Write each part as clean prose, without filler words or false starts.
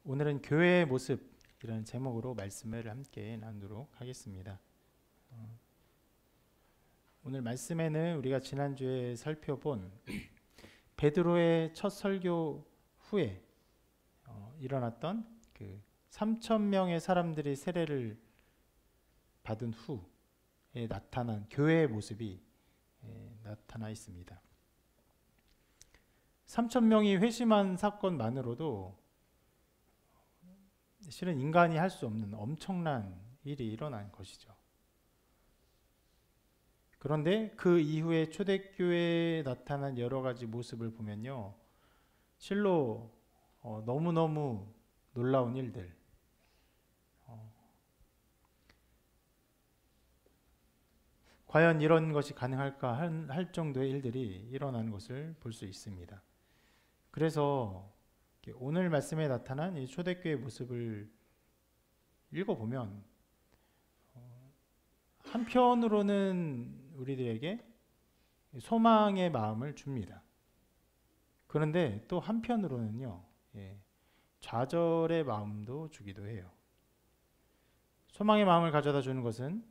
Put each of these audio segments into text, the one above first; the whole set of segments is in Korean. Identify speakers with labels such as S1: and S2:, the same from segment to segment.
S1: 오늘은 교회의 모습이라는 제목으로 말씀을 함께 나누도록 하겠습니다. 오늘 말씀에는 우리가 지난주에 살펴본 베드로의 첫 설교 후에 일어났던 그 3천 명의 사람들이 세례를 받은 후에 나타난 교회의 모습이 나타나 있습니다. 3천 명이 회심한 사건만으로도 실은 인간이 할 수 없는 엄청난 일이 일어난 것이죠. 그런데 그 이후에 초대교회에 나타난 여러 가지 모습을 보면요, 실로 너무너무 놀라운 일들, 과연 이런 것이 가능할까 할 정도의 일들이 일어나는 것을 볼 수 있습니다. 그래서 오늘 말씀에 나타난 이 초대교회의 모습을 읽어보면 한편으로는 우리들에게 소망의 마음을 줍니다. 그런데 또 한편으로는요, 좌절의 마음도 주기도 해요. 소망의 마음을 가져다 주는 것은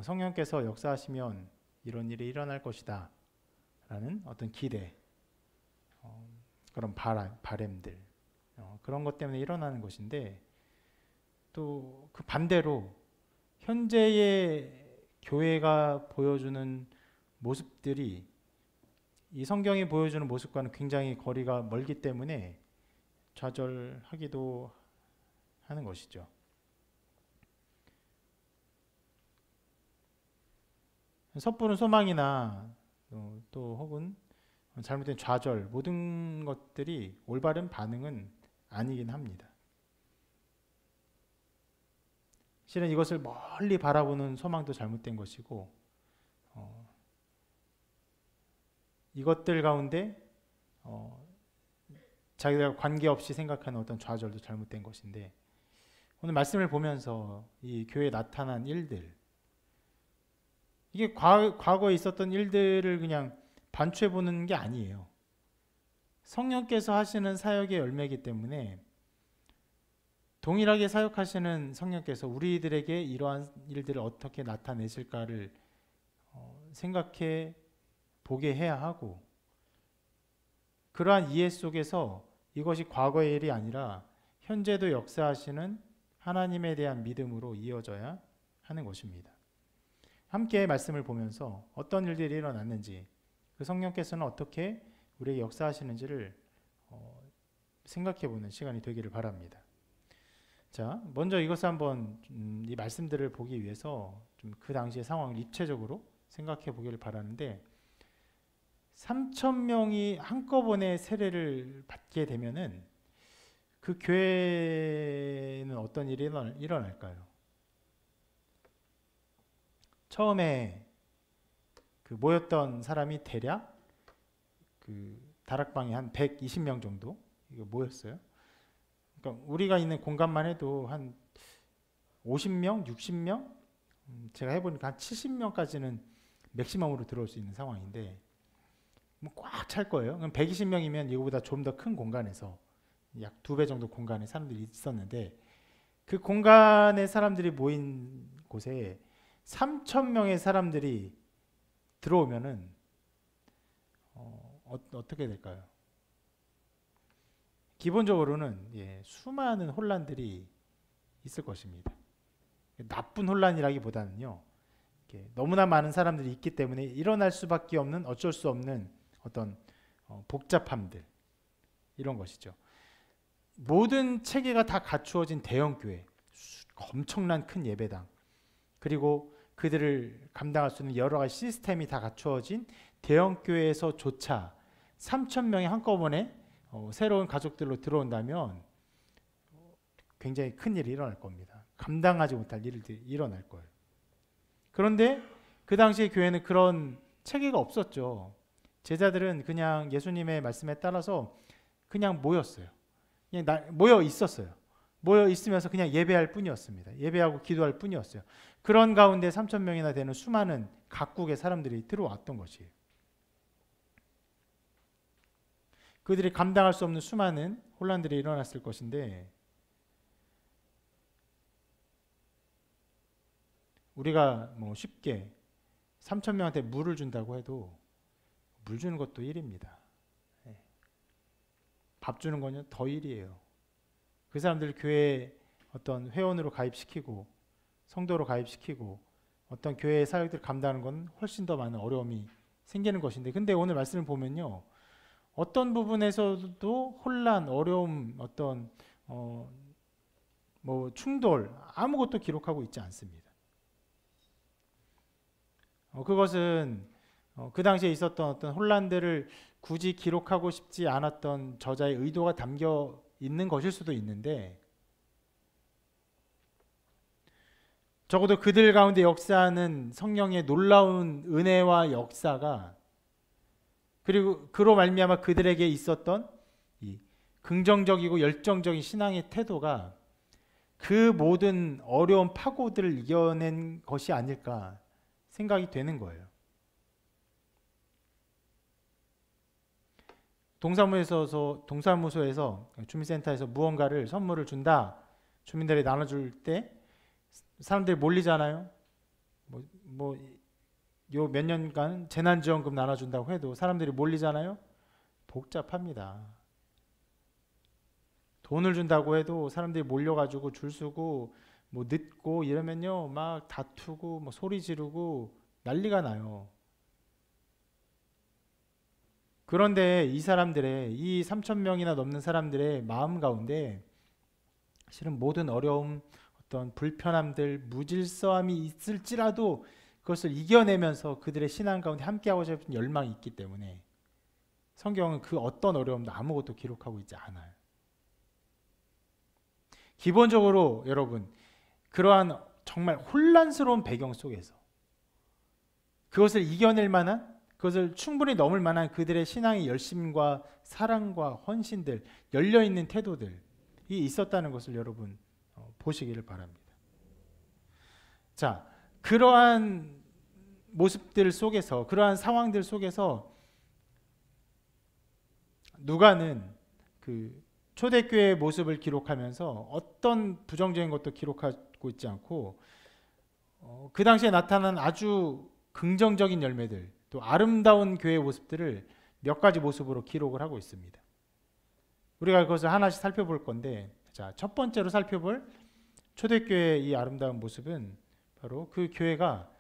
S1: 성령께서 역사하시면 이런 일이 일어날 것이다 라는 어떤 기대, 그런 바램들, 그런 것 때문에 일어나는 것인데, 또 그 반대로 현재의 교회가 보여주는 모습들이 이 성경이 보여주는 모습과는 굉장히 거리가 멀기 때문에 좌절하기도 하는 것이죠. 섣부른 소망이나 또 혹은 잘못된 좌절, 모든 것들이 올바른 반응은 아니긴 합니다. 실은 이것을 멀리 바라보는 소망도 잘못된 것이고, 이것들 가운데 자기가 관계없이 생각하는 어떤 좌절도 잘못된 것인데, 오늘 말씀을 보면서 이 교회에 나타난 일들, 이게 과거에 있었던 일들을 그냥 반추해 보는 게 아니에요. 성령께서 하시는 사역의 열매이기 때문에 동일하게 사역하시는 성령께서 우리들에게 이러한 일들을 어떻게 나타내실까를 생각해 보게 해야 하고, 그러한 이해 속에서 이것이 과거의 일이 아니라 현재도 역사하시는 하나님에 대한 믿음으로 이어져야 하는 것입니다. 함께 말씀을 보면서 어떤 일들이 일어났는지, 그 성령께서는 어떻게 우리에게 역사하시는지를 생각해 보는 시간이 되기를 바랍니다. 자, 먼저 이것을 한번 이 말씀들을 보기 위해서 좀 그 당시의 상황을 입체적으로 생각해 보기를 바라는데, 3천 명이 한꺼번에 세례를 받게 되면은 그 교회는 어떤 일이 일어날까요? 처음에 그 모였던 사람이 대략 그 다락방에 한 120명 정도 이거 모였어요. 그러니까 우리가 있는 공간만 해도 한 50명, 60명, 제가 해보니까 한 70명까지는 맥시멈으로 들어올 수 있는 상황인데, 뭐 꽉 찰 거예요. 그럼 120명이면 이거보다 좀 더 큰 공간에서 약 2배 정도 공간에 사람들이 있었는데, 그 공간에 사람들이 모인 곳에 3천 명의 사람들이 들어오면은 어떻게 될까요? 기본적으로는 수많은 혼란들이 있을 것입니다. 나쁜 혼란이라기보다는요, 너무나 많은 사람들이 있기 때문에 일어날 수밖에 없는, 어쩔 수 없는 어떤 복잡함들, 이런 것이죠. 모든 체계가 다 갖추어진 대형 교회, 엄청난 큰 예배당, 그리고 그들을 감당할 수 있는 여러 가지 시스템이 다 갖추어진 대형 교회에서조차 3천 명이 한꺼번에 새로운 가족들로 들어온다면 굉장히 큰 일이 일어날 겁니다. 감당하지 못할 일들이 일어날 거예요. 그런데 그 당시의 교회는 그런 체계가 없었죠. 제자들은 그냥 예수님의 말씀에 따라서 그냥 모였어요. 그냥 모여 있었어요. 모여 있으면서 그냥 예배할 뿐이었습니다. 예배하고 기도할 뿐이었어요. 그런 가운데 3천 명이나 되는 수많은 각국의 사람들이 들어왔던 것이에요. 그들이 감당할 수 없는 수많은 혼란들이 일어났을 것인데, 우리가 뭐 쉽게 3천 명한테 물을 준다고 해도 물 주는 것도 일입니다. 예. 밥 주는 거는 더 일이에요. 그 사람들 교회 어떤 회원으로 가입시키고 성도로 가입시키고 어떤 교회의 사역들을 감당하는 건 훨씬 더 많은 어려움이 생기는 것인데, 근데 오늘 말씀을 보면요, 어떤 부분에서도 혼란, 어려움, 어떤 뭐 충돌 아무것도 기록하고 있지 않습니다. 그것은 그 당시에 있었던 어떤 혼란들을 굳이 기록하고 싶지 않았던 저자의 의도가 담겨 있는 것일 수도 있는데, 적어도 그들 가운데 역사하는 성령의 놀라운 은혜와 역사가, 그리고 그로 말미암아 그들에게 있었던 이 긍정적이고 열정적인 신앙의 태도가 그 모든 어려운 파고들을 이겨낸 것이 아닐까 생각이 되는 거예요. 동사무소에서 주민센터에서 무언가를 선물을 준다, 주민들이 나눠줄 때 사람들이 몰리잖아요. 요 몇 년간 재난지원금 나눠준다고 해도 사람들이 몰리잖아요. 복잡합니다. 돈을 준다고 해도 사람들이 몰려가지고 줄 서고 뭐 늦고 이러면요, 막 다투고 뭐 소리 지르고 난리가 나요. 그런데 이 3천 명이나 넘는 사람들의 마음 가운데 실은 모든 어려움, 어떤 불편함들, 무질서함이 있을지라도 그것을 이겨내면서 그들의 신앙 가운데 함께하고자 하는 열망이 있기 때문에 성경은 그 어떤 어려움도 아무것도 기록하고 있지 않아요. 기본적으로 여러분, 그러한 정말 혼란스러운 배경 속에서 그것을 이겨낼 만한, 그것을 충분히 넘을 만한 그들의 신앙의 열심과 사랑과 헌신들, 열려있는 태도들이 있었다는 것을 여러분 보시기를 바랍니다. 자, 그러한 모습들 속에서, 그러한 상황들 속에서 누가는 그 초대교회의 모습을 기록하면서 어떤 부정적인 것도 기록하고 있지 않고 그 당시에 나타난 아주 긍정적인 열매들, 또 아름다운 교회의 모습들을 몇 가지 모습으로 기록을 하고 있습니다. 우리가 그것을 하나씩 살펴볼 건데, 자, 첫 번째로 살펴볼 초대교회의 이 아름다운 모습은 바로 그 교회가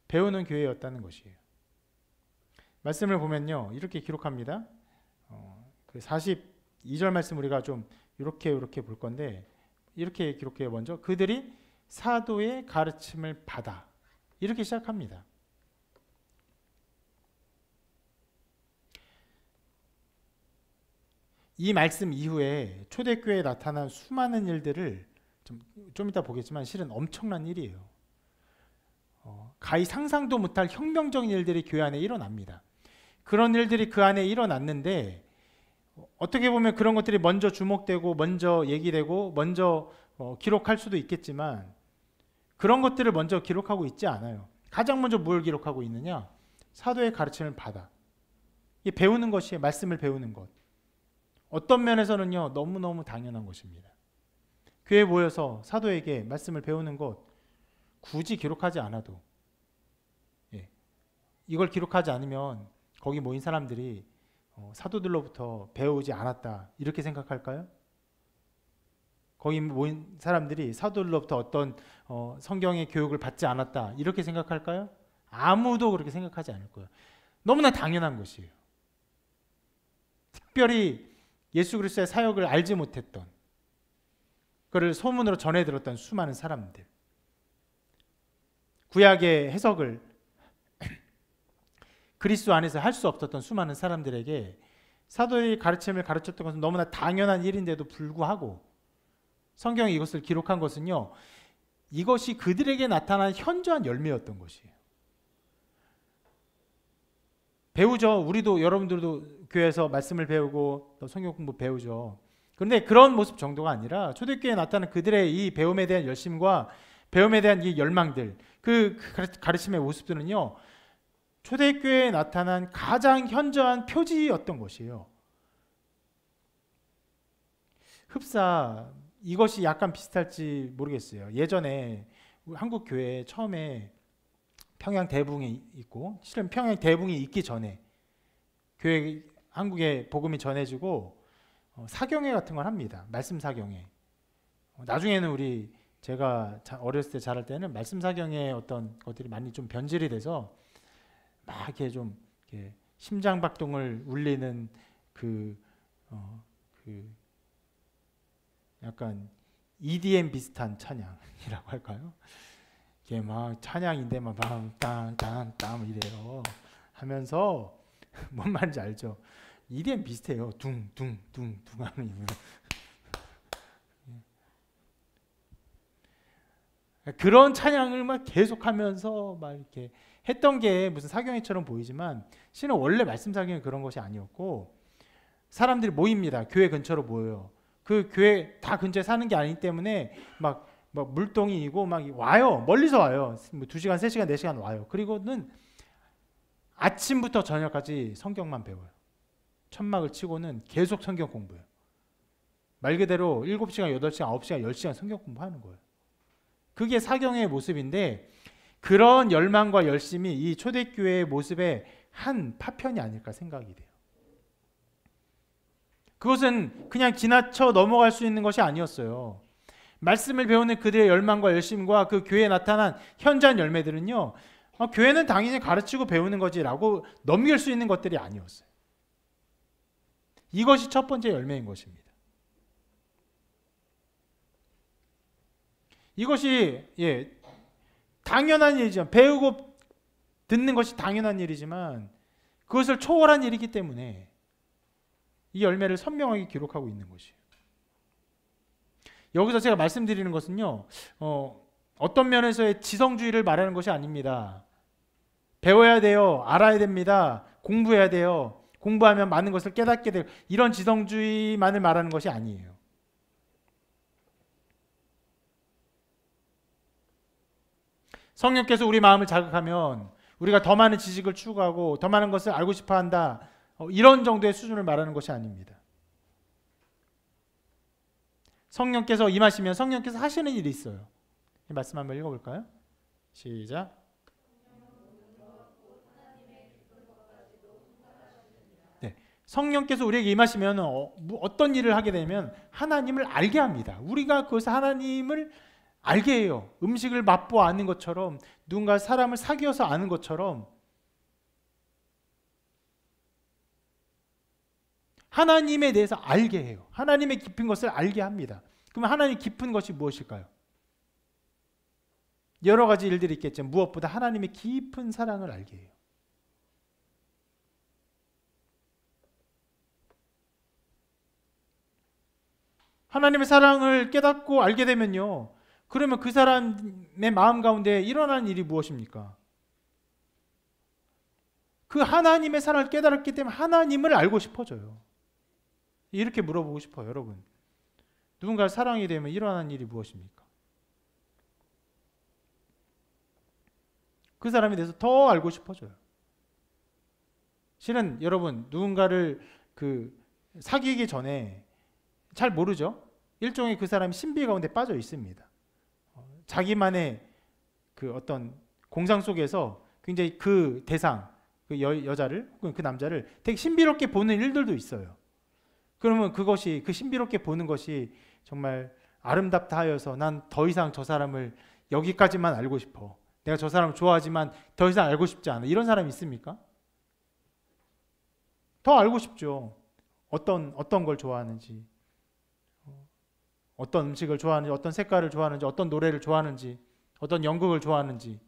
S1: 배우는 교회였다는 것이에요. 말씀을 보면요, 이렇게 기록합니다. 그 42절 말씀 우리가 좀 이렇게 볼 건데, 이렇게 기록해요. 먼저 그들이 사도의 가르침을 받아, 이렇게 시작합니다. 이 말씀 이후에 초대교회에 나타난 수많은 일들을 좀 이따 보겠지만 실은 엄청난 일이에요. 가히 상상도 못할 혁명적인 일들이 교회 안에 일어납니다. 그런 일들이 그 안에 일어났는데 어떻게 보면 그런 것들이 먼저 주목되고 먼저 얘기되고 먼저 기록할 수도 있겠지만 그런 것들을 먼저 기록하고 있지 않아요. 가장 먼저 뭘 기록하고 있느냐? 사도의 가르침을 받아. 이 배우는 것이에요. 말씀을 배우는 것. 어떤 면에서는요, 너무너무 당연한 것입니다. 교회에 모여서 사도에게 말씀을 배우는 것 굳이 기록하지 않아도, 이걸 기록하지 않으면 거기 모인 사람들이 사도들로부터 배우지 않았다 이렇게 생각할까요? 거기 모인 사람들이 사도들로부터 어떤 성경의 교육을 받지 않았다 이렇게 생각할까요? 아무도 그렇게 생각하지 않을 거예요. 너무나 당연한 것이에요. 특별히 예수 그리스도의 사역을 알지 못했던, 그를 소문으로 전해 들었던 수많은 사람들, 구약의 해석을 그리스도 안에서 할 수 없었던 수많은 사람들에게 사도의 가르침을 가르쳤던 것은 너무나 당연한 일인데도 불구하고 성경이 이것을 기록한 것은요, 이것이 그들에게 나타난 현저한 열매였던 것이에요. 배우죠. 우리도, 여러분들도 교회에서 말씀을 배우고 또 성경 공부 배우죠. 그런데 그런 모습 정도가 아니라 초대교회에 나타난 그들의 이 배움에 대한 열심과 배움에 대한 이 열망들, 그 가르침의 모습들은요, 초대교회에 나타난 가장 현저한 표지였던 것이에요. 흡사, 이것이 약간 비슷할지 모르겠어요. 예전에 한국 교회 처음에 평양 대붕이 있고, 실은 평양 대붕이 있기 전에 교회 한국에 복음이 전해지고 사경회 같은 걸 합니다. 말씀 사경회. 나중에는 제가 어렸을 때 자랄 때는 말씀 사경회 어떤 것들이 많이 좀 변질이 돼서 막 이렇게 좀 이렇게 심장박동을 울리는 그 약간 EDM 비슷한 찬양이라고 할까요? 이게 막 찬양인데 막 땅땅땅땅 이래요. 하면서 뭔 말인지 알죠? EDM 비슷해요. 둥둥둥둥 하는 그런 찬양을 막 계속하면서 막 이렇게 했던 게 무슨 사경회처럼 보이지만 실은 원래 말씀 사경회 그런 것이 아니었고, 사람들이 모입니다. 교회 근처로 모여요. 그 교회 다 근처에 사는 게 아니기 때문에 막 물동이고 막 와요. 멀리서 와요. 2시간, 3시간, 4시간 와요. 그리고는 아침부터 저녁까지 성경만 배워요. 천막을 치고는 계속 성경 공부해요. 말 그대로 7시간, 8시간, 9시간, 10시간 성경 공부하는 거예요. 그게 사경의 모습인데, 그런 열망과 열심이 이 초대교회의 모습의 한 파편이 아닐까 생각이 돼요. 그것은 그냥 지나쳐 넘어갈 수 있는 것이 아니었어요. 말씀을 배우는 그들의 열망과 열심과 그 교회에 나타난 현장 열매들은요, 교회는 당연히 가르치고 배우는 거지라고 넘길 수 있는 것들이 아니었어요. 이것이 첫 번째 열매인 것입니다. 이것이 당연한 일이죠. 배우고 듣는 것이 당연한 일이지만 그것을 초월한 일이기 때문에 이 열매를 선명하게 기록하고 있는 것이에요. 여기서 제가 말씀드리는 것은요, 어떤 면에서의 지성주의를 말하는 것이 아닙니다. 배워야 돼요. 알아야 됩니다. 공부해야 돼요. 공부하면 많은 것을 깨닫게 돼요. 이런 지성주의만을 말하는 것이 아니에요. 성령께서 우리 마음을 자극하면 우리가 더 많은 지식을 추구하고 더 많은 것을 알고 싶어 한다. 이런 정도의 수준을 말하는 것이 아닙니다. 성령께서 임하시면 성령께서 하시는 일이 있어요. 이 말씀 한번 읽어볼까요? 시작. 네, 성령께서 우리에게 임하시면 어떤 일을 하게 되면 하나님을 알게 합니다. 우리가 그것을 하나님을 알게 해요. 음식을 맛보아 아는 것처럼, 누군가 사람을 사귀어서 아는 것처럼 하나님에 대해서 알게 해요. 하나님의 깊은 것을 알게 합니다. 그러면 하나님 깊은 것이 무엇일까요? 여러 가지 일들이 있겠지만 무엇보다 하나님의 깊은 사랑을 알게 해요. 하나님의 사랑을 깨닫고 알게 되면요, 그러면 그 사람의 마음 가운데 일어나는 일이 무엇입니까? 그 하나님의 사랑을 깨달았기 때문에 하나님을 알고 싶어져요. 이렇게 물어보고 싶어요, 여러분. 누군가를 사랑이 되면 일어나는 일이 무엇입니까? 그 사람에 대해서 더 알고 싶어져요. 실은 여러분, 누군가를 사귀기 전에 잘 모르죠? 일종의 그 사람이 신비 가운데 빠져 있습니다. 자기만의 그 어떤 공상 속에서 굉장히 그 대상, 그 여자를, 그 남자를 되게 신비롭게 보는 일들도 있어요. 그러면 그것이, 그 신비롭게 보는 것이 정말 아름답다 하여서 난 더 이상 저 사람을 여기까지만 알고 싶어. 내가 저 사람을 좋아하지만 더 이상 알고 싶지 않아. 이런 사람이 있습니까? 더 알고 싶죠. 어떤 걸 좋아하는지, 어떤 음식을 좋아하는지, 어떤 색깔을 좋아하는지, 어떤 노래를 좋아하는지, 어떤 연극을 좋아하는지,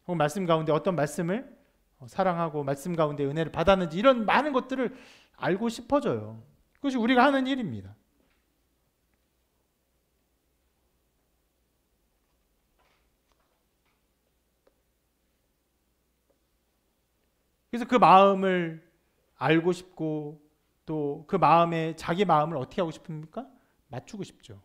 S1: 혹은 말씀 가운데 어떤 말씀을 사랑하고 말씀 가운데 은혜를 받았는지, 이런 많은 것들을 알고 싶어져요. 그것이 우리가 하는 일입니다. 그래서 그 마음을 알고 싶고, 또 그 마음에 자기 마음을 어떻게 하고 싶습니까? 맞추고 싶죠.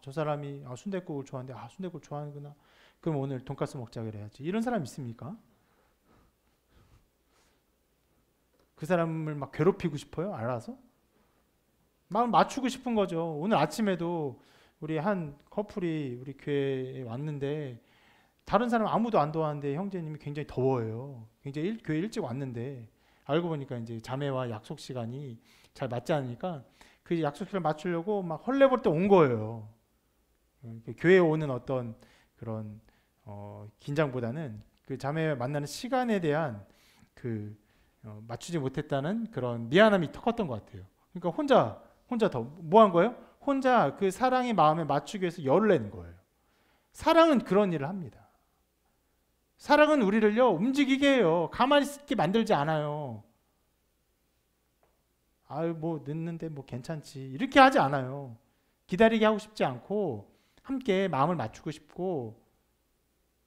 S1: 저 사람이 순댓국을 좋아하는데 순댓국을 좋아하는구나. 그럼 오늘 돈가스 먹자 그래야지. 이런 사람 있습니까? 그 사람을 막 괴롭히고 싶어요? 알아서? 마음을 맞추고 싶은 거죠. 오늘 아침에도 우리 한 커플이 우리 교회에 왔는데 다른 사람 아무도 안 도왔는데 형제님이 굉장히 더워요. 굉장히 교회 일찍 왔는데 알고 보니까 이제 자매와 약속 시간이 잘 맞지 않으니까 그 약속 시간을 맞추려고 막 헐레벌 때 온 거예요. 교회에 오는 어떤 그런 긴장보다는 그 자매 만나는 시간에 대한 그 맞추지 못했다는 그런 미안함이 더 컸던 것 같아요. 그러니까 혼자 더 뭐 한 거예요? 혼자 그 사랑의 마음에 맞추기 위해서 열을 내는 거예요. 사랑은 그런 일을 합니다. 사랑은 우리를요 움직이게 해요. 가만히 있게 만들지 않아요. 아유 뭐 늦는데 뭐 괜찮지 이렇게 하지 않아요. 기다리게 하고 싶지 않고 함께 마음을 맞추고 싶고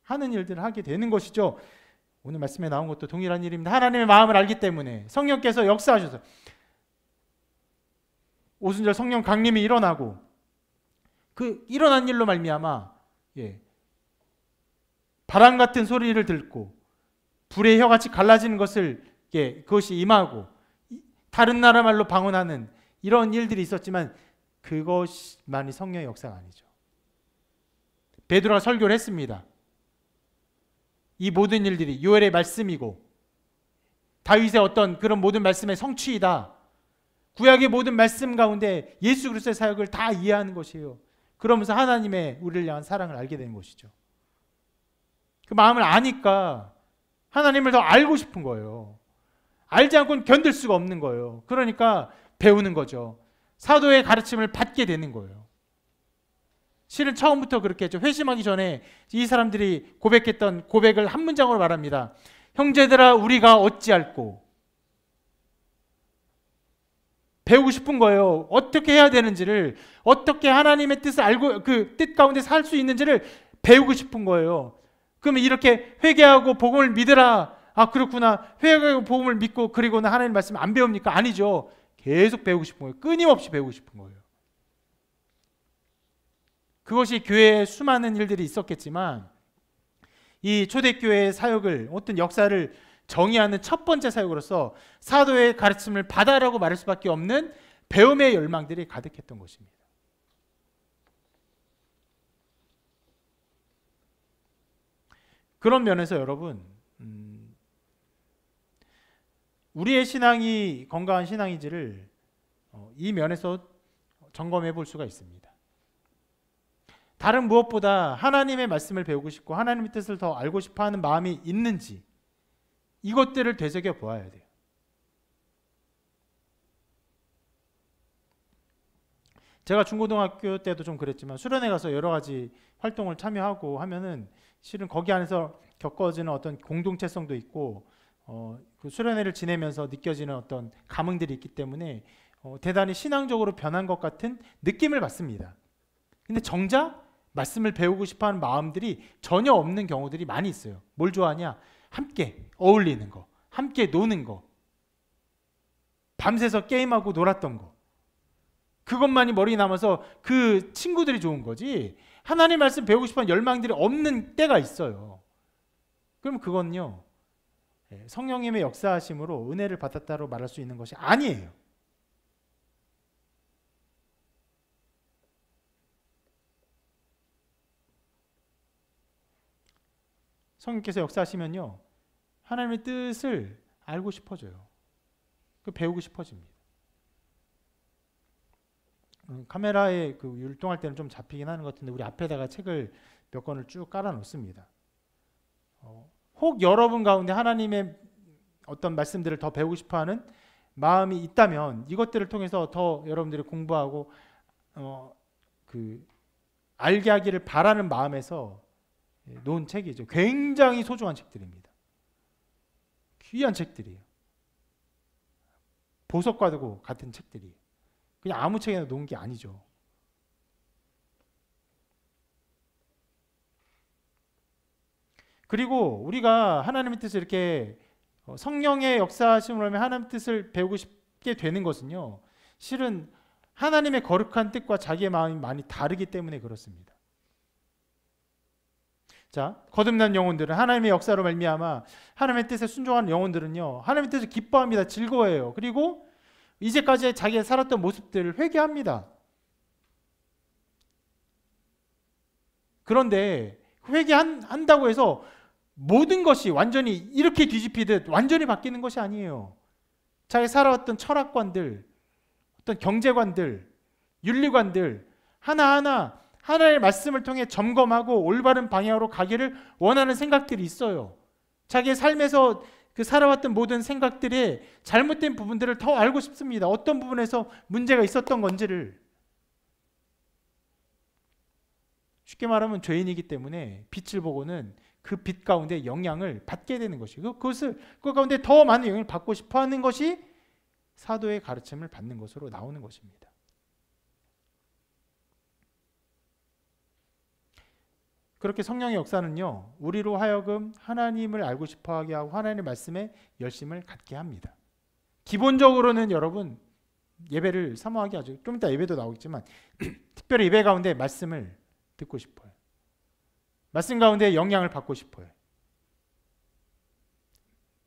S1: 하는 일들을 하게 되는 것이죠. 오늘 말씀에 나온 것도 동일한 일입니다. 하나님의 마음을 알기 때문에 성령께서 역사하셔서 오순절 성령 강림이 일어나고 그 일어난 일로 말미암아 바람 같은 소리를 듣고 불의 혀같이 갈라지는 것을 그것이 임하고 다른 나라 말로 방언하는 이런 일들이 있었지만 그것만이 성령의 역사가 아니죠. 베드로가 설교를 했습니다. 이 모든 일들이 요엘의 말씀이고 다윗의 어떤 그런 모든 말씀의 성취이다. 구약의 모든 말씀 가운데 예수 그리스도의 사역을 다 이해하는 것이에요. 그러면서 하나님의 우리를 향한 사랑을 알게 되는 것이죠. 그 마음을 아니까 하나님을 더 알고 싶은 거예요. 알지 않고는 견딜 수가 없는 거예요. 그러니까 배우는 거죠. 사도의 가르침을 받게 되는 거예요. 실은 처음부터 그렇게 했죠. 회심하기 전에 이 사람들이 고백했던 고백을 한 문장으로 말합니다. 형제들아 우리가 어찌할꼬. 배우고 싶은 거예요. 어떻게 해야 되는지를, 어떻게 하나님의 뜻을 알고 그 뜻 가운데 살 수 있는지를 배우고 싶은 거예요. 그러면 이렇게 회개하고 복음을 믿으라. 아 그렇구나. 회개하고 복음을 믿고 그리고는 하나님 말씀 안 배웁니까? 아니죠. 계속 배우고 싶은 거예요. 끊임없이 배우고 싶은 거예요. 그것이 교회에 수많은 일들이 있었겠지만 이 초대교회의 사역을 어떤 역사를 정의하는 첫 번째 사역으로서 사도의 가르침을 받아라고 말할 수밖에 없는 배움의 열망들이 가득했던 것입니다. 그런 면에서 여러분 우리의 신앙이 건강한 신앙인지를 이 면에서 점검해 볼 수가 있습니다. 다른 무엇보다 하나님의 말씀을 배우고 싶고 하나님의 뜻을 더 알고 싶어하는 마음이 있는지 이것들을 되새겨 보아야 돼요. 제가 중고등학교 때도 좀 그랬지만 수련회 가서 여러 가지 활동을 참여하고 하면은 실은 거기 안에서 겪어지는 어떤 공동체성도 있고 그 수련회를 지내면서 느껴지는 어떤 감흥들이 있기 때문에 대단히 신앙적으로 변한 것 같은 느낌을 받습니다. 근데 정작 말씀을 배우고 싶어하는 마음들이 전혀 없는 경우들이 많이 있어요. 뭘 좋아하냐? 함께 어울리는 거, 함께 노는 거, 밤새서 게임하고 놀았던 거, 그것만이 머리에 남아서 그 친구들이 좋은 거지 하나님 말씀 배우고 싶어하는 열망들이 없는 때가 있어요. 그럼 그건요 성령님의 역사하심으로 은혜를 받았다고 말할 수 있는 것이 아니에요. 성령께서 역사하시면요 하나님의 뜻을 알고 싶어져요. 그 배우고 싶어집니다. 카메라에 그 율동할 때는 좀 잡히긴 하는 것 같은데 우리 앞에다가 책을 몇 권을 쭉 깔아 놓습니다. 혹 여러분 가운데 하나님의 어떤 말씀들을 더 배우고 싶어하는 마음이 있다면 이것들을 통해서 더 여러분들이 공부하고 그 알게 하기를 바라는 마음에서 놓은 책이죠. 굉장히 소중한 책들입니다. 귀한 책들이에요. 보석과도 같은 책들이에요. 그냥 아무 책에나 놓은 게 아니죠. 그리고 우리가 하나님의 뜻을 이렇게 성령의 역사하심으로 하면 하나님의 뜻을 배우고 싶게 되는 것은요 실은 하나님의 거룩한 뜻과 자기의 마음이 많이 다르기 때문에 그렇습니다. 자, 거듭난 영혼들은 하나님의 역사로 말미암아 하나님의 뜻에 순종하는 영혼들은요 하나님의 뜻을 기뻐합니다. 즐거워해요. 그리고 이제까지 자기가 살았던 모습들을 회개합니다. 그런데 회개한다고 해서 모든 것이 완전히 이렇게 뒤집히듯 완전히 바뀌는 것이 아니에요. 자기 살아왔던 철학관들, 어떤 경제관들, 윤리관들 하나하나 하나님의 말씀을 통해 점검하고 올바른 방향으로 가기를 원하는 생각들이 있어요. 자기의 삶에서 그 살아왔던 모든 생각들의 잘못된 부분들을 더 알고 싶습니다. 어떤 부분에서 문제가 있었던 건지를. 쉽게 말하면 죄인이기 때문에 빛을 보고는 그 빛 가운데 영향을 받게 되는 것이고 그 가운데 더 많은 영향을 받고 싶어 하는 것이 사도의 가르침을 받는 것으로 나오는 것입니다. 그렇게 성령의 역사는요, 우리로 하여금 하나님을 알고 싶어 하게 하고 하나님의 말씀에 열심을 갖게 합니다. 기본적으로는 여러분 예배를 사모하게 하죠. 좀 이따 예배도 나오겠지만 특별히 예배 가운데 말씀을 듣고 싶어요. 말씀 가운데 영향을 받고 싶어요.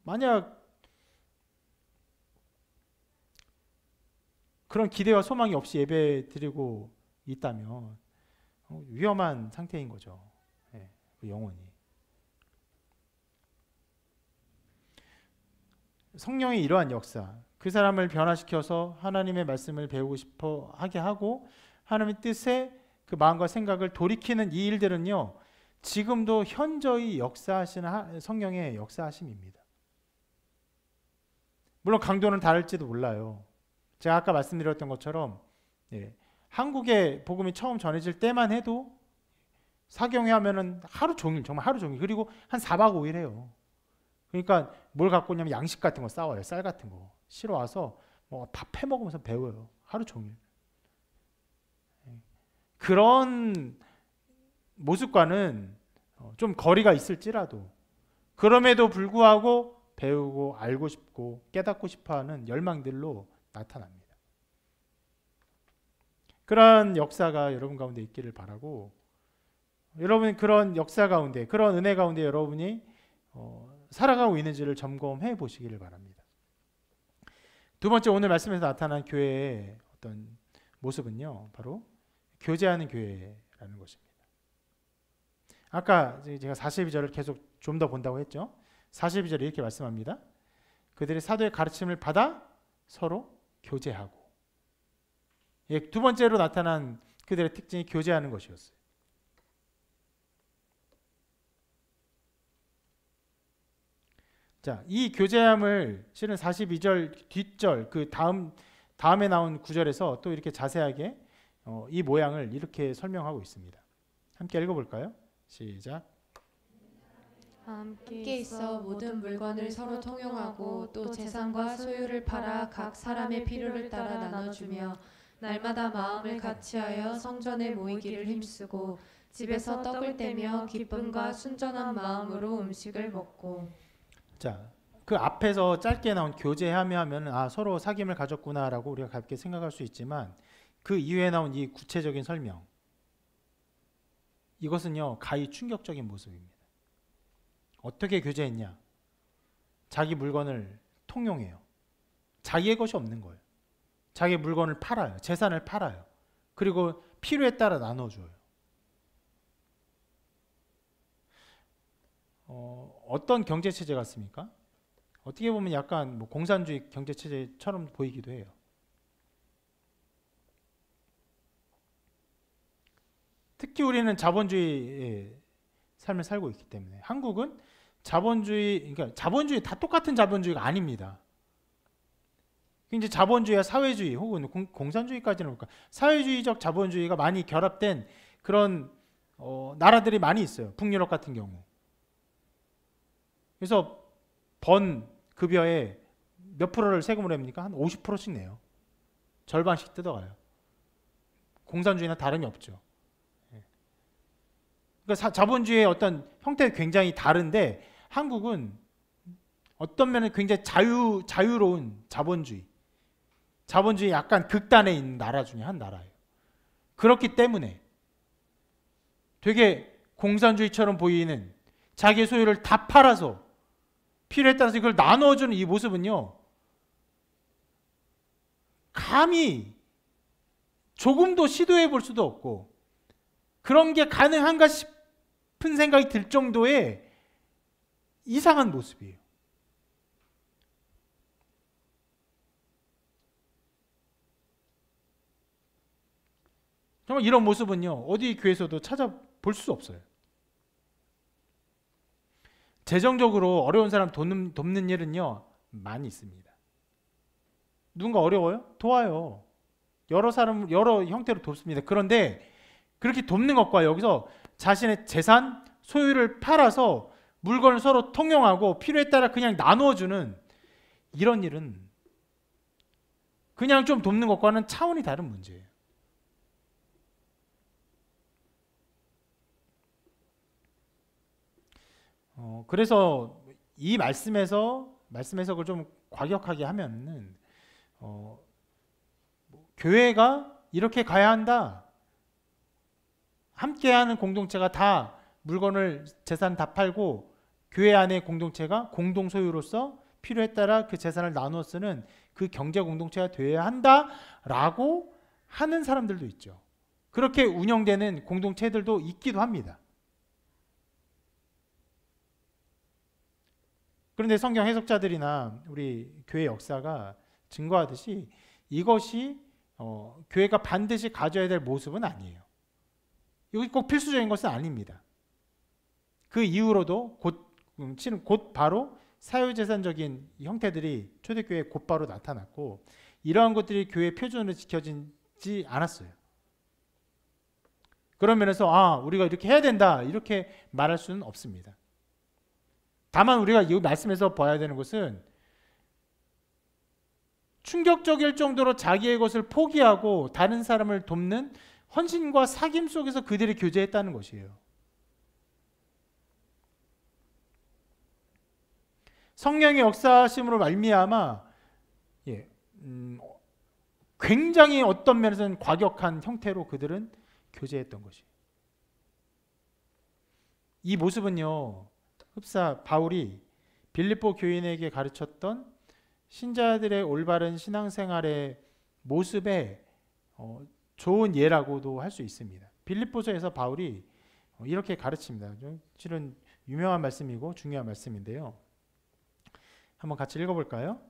S1: 만약 그런 기대와 소망이 없이 예배 드리고 있다면 위험한 상태인 거죠. 네, 영혼이. 성령의 이러한 역사, 그 사람을 변화시켜서 하나님의 말씀을 배우고 싶어 하게 하고 하나님의 뜻에 그 마음과 생각을 돌이키는 이 일들은요, 지금도 현저히 역사하시는 성령의 역사하심입니다. 물론 강도는 다를지도 몰라요. 제가 아까 말씀드렸던 것처럼 한국에 복음이 처음 전해질 때만 해도 사경회 하면은 하루 종일, 정말 하루 종일, 그리고 한 4박 5일 해요. 그러니까 뭘 갖고 오냐면 양식 같은 거 싸와요. 쌀 같은 거 실어 와서 뭐 밥 해 먹으면서 배워요. 하루 종일. 그런 모습과는 좀 거리가 있을지라도 그럼에도 불구하고 배우고 알고 싶고 깨닫고 싶어하는 열망들로 나타납니다. 그런 역사가 여러분 가운데 있기를 바라고, 여러분 그런 역사 가운데, 그런 은혜 가운데 여러분이 살아가고 있는지를 점검해 보시기를 바랍니다. 두 번째, 오늘 말씀에서 나타난 교회의 어떤 모습은요, 바로 교제하는 교회라는 것입니다. 아까 제가 42절을 계속 좀 더 본다고 했죠. 42절에 이렇게 말씀합니다. 그들이 사도의 가르침을 받아 서로 교제하고. 두 번째로 나타난 그들의 특징이 교제하는 것이었어요. 자, 이 교제함을 실은 42절 뒷절 그 다음에 나온 구절에서 또 이렇게 자세하게 이 모양을 이렇게 설명하고 있습니다. 함께 읽어볼까요? 시작.
S2: 함께 있어 모든 물건을 서로 통용하고 또 재산과 소유를 팔아 각 사람의 필요를 따라 나눠주며 날마다 마음을 같이하여 성전에 모이기를 힘쓰고 집에서 떡을 떼며 기쁨과 순전한 마음으로 음식을 먹고.
S1: 자, 그 앞에서 짧게 나온 교제하며 하면 서로 사귐을 가졌구나라고 우리가 가볍게 생각할 수 있지만 그 이후에 나온 이 구체적인 설명, 이것은요 가히 충격적인 모습입니다. 어떻게 교제했냐? 자기 물건을 통용해요. 자기의 것이 없는 거예요. 자기 물건을 팔아요. 재산을 팔아요. 그리고 필요에 따라 나눠줘요. 어떤 경제체제 같습니까? 어떻게 보면 약간 뭐 공산주의 경제체제처럼 보이기도 해요. 특히 우리는 자본주의의 삶을 살고 있기 때문에, 한국은 그러니까 자본주의 다 똑같은 자본주의가 아닙니다. 이제 자본주의와 사회주의 혹은 공산주의까지는 볼까, 사회주의적 자본주의가 많이 결합된 그런 나라들이 많이 있어요. 북유럽 같은 경우. 그래서 번 급여에 몇 프로를 세금을 냅니까? 한 50%씩 내요. 절반씩 뜯어가요. 공산주의나 다름이 없죠. 그러니까 자본주의의 어떤 형태가 굉장히 다른데 한국은 어떤 면은 굉장히 자유로운 자본주의 약간 극단에 있는 나라 중에 한 나라예요. 그렇기 때문에 되게 공산주의처럼 보이는 자기의 소유를 다 팔아서 필요에 따라서 이걸 나눠주는 이 모습은요, 감히 조금도 시도해 볼 수도 없고 그런 게 가능한가 싶은 생각이 들 정도의 이상한 모습이에요. 정말 이런 모습은요, 어디 교회에서도 찾아볼 수 없어요. 재정적으로 어려운 사람 돕는 일은요, 많이 있습니다. 누군가 어려워요? 도와요. 여러 형태로 돕습니다. 그런데 그렇게 돕는 것과 여기서 자신의 재산, 소유를 팔아서 물건을 서로 통용하고 필요에 따라 그냥 나누어주는 이런 일은 그냥 좀 돕는 것과는 차원이 다른 문제예요. 그래서 이 말씀 해석을 좀 과격하게 하면은 교회가 이렇게 가야 한다. 함께하는 공동체가 다 물건을 재산 다 팔고 교회 안의 공동체가 공동 소유로서 필요에 따라 그 재산을 나누어 쓰는 그 경제 공동체가 되어야 한다라고 하는 사람들도 있죠. 그렇게 운영되는 공동체들도 있기도 합니다. 그런데 성경 해석자들이나 우리 교회 역사가 증거하듯이 이것이 교회가 반드시 가져야 될 모습은 아니에요. 이것이 꼭 필수적인 것은 아닙니다. 그 이후로도 곧 바로 사유재산적인 형태들이 초대교회에 곧바로 나타났고 이러한 것들이 교회의 표준으로 지켜지지 않았어요. 그런 면에서 우리가 이렇게 해야 된다 이렇게 말할 수는 없습니다. 다만 우리가 이 말씀에서 봐야 되는 것은 충격적일 정도로 자기의 것을 포기하고 다른 사람을 돕는 헌신과 사귐 속에서 그들이 교제했다는 것이에요. 성령의 역사심으로 말미암아 굉장히 어떤 면에서는 과격한 형태로 그들은 교제했던 것이에요. 이 모습은요, 흡사 바울이 빌립보 교인에게 가르쳤던 신자들의 올바른 신앙생활의 모습의 좋은 예라고도 할 수 있습니다. 빌립보서에서 바울이 이렇게 가르칩니다. 실은 유명한 말씀이고 중요한 말씀인데요. 한번 같이 읽어볼까요?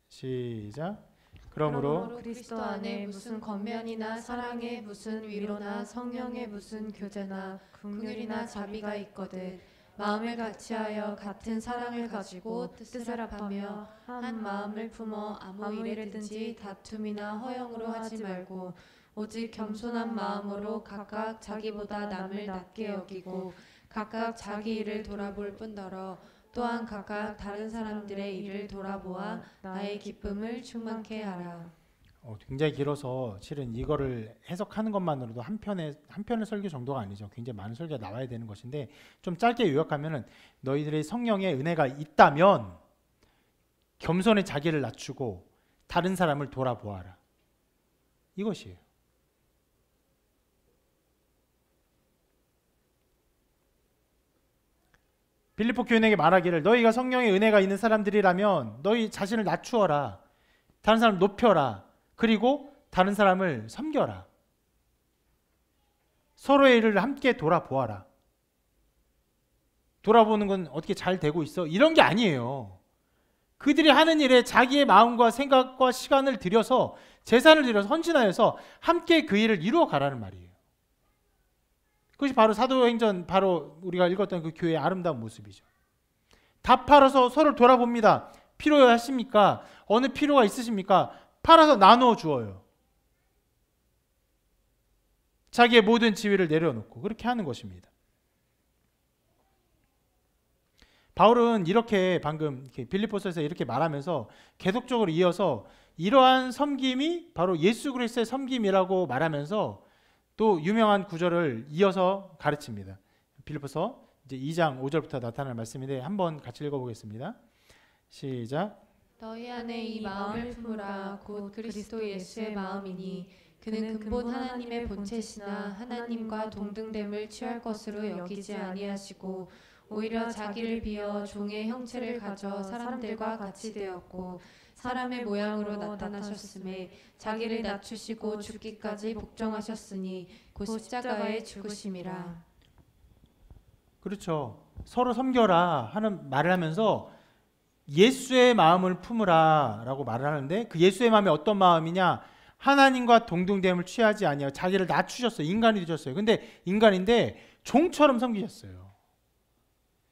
S1: 시작. 그러므로
S2: 그리스도 안에 무슨 겉면이나 사랑에 무슨 위로나 성령의 무슨 교제나 긍휼이나 자비가 있거든 마음을 같이하여 같은 사랑을 가지고 뜻을 합하며 한 마음을 품어 아무 일에든지 다툼이나 허영으로 하지 말고 오직 겸손한 마음으로 각각 자기보다 남을 낮게 여기고 각각 자기 일을 돌아볼 뿐더러 또한 각각 다른 사람들의 일을 돌아보아 나의 기쁨을 충만케 하라.
S1: 굉장히 길어서 실은 이거를 해석하는 것만으로도 한 편의 설교 정도가 아니죠. 굉장히 많은 설교가 나와야 되는 것인데 좀 짧게 요약하면은 너희들의 성령의 은혜가 있다면 겸손히 자기를 낮추고 다른 사람을 돌아보아라. 이것이에요. 빌립보 교인에게 말하기를 너희가 성령의 은혜가 있는 사람들이라면 너희 자신을 낮추어라. 다른 사람을 높여라. 그리고 다른 사람을 섬겨라. 서로의 일을 함께 돌아보아라. 돌아보는 건 어떻게 잘 되고 있어? 이런 게 아니에요. 그들이 하는 일에 자기의 마음과 생각과 시간을 들여서 재산을 들여서 헌신하여서 함께 그 일을 이루어 가라는 말이에요. 그것이 바로 사도행전 바로 우리가 읽었던 그 교회의 아름다운 모습이죠. 다 팔아서 서로를 돌아봅니다. 필요하십니까? 어느 필요가 있으십니까? 팔아서 나누어 주어요. 자기의 모든 지위를 내려놓고 그렇게 하는 것입니다. 바울은 이렇게 방금 빌립보서에서 이렇게 말하면서 계속적으로 이어서 이러한 섬김이 바로 예수 그리스도의 섬김이라고 말하면서 또 유명한 구절을 이어서 가르칩니다. 빌립보서 이제 2장 5절부터 나타날 말씀인데 한번 같이 읽어보겠습니다. 시작.
S2: 너희 안에 이 마음을 품으라 곧 그리스도 예수의 마음이니 그는 근본 하나님의 본체시나 하나님과 동등됨을 취할 것으로 여기지 아니하시고 오히려 자기를 비어 종의 형체를 가져 사람들과 같이 되었고 사람의 모양으로 나타나셨음에 자기를 낮추시고 죽기까지 복종하셨으니 곧 십자가에 죽으심이라.
S1: 그렇죠. 서로 섬겨라 하는 말을 하면서 예수의 마음을 품으라 라고 말을 하는데, 그 예수의 마음이 어떤 마음이냐, 하나님과 동등됨을 취하지 아니하고 자기를 낮추셨어요. 인간이 되셨어요. 근데 인간인데 종처럼 섬기셨어요.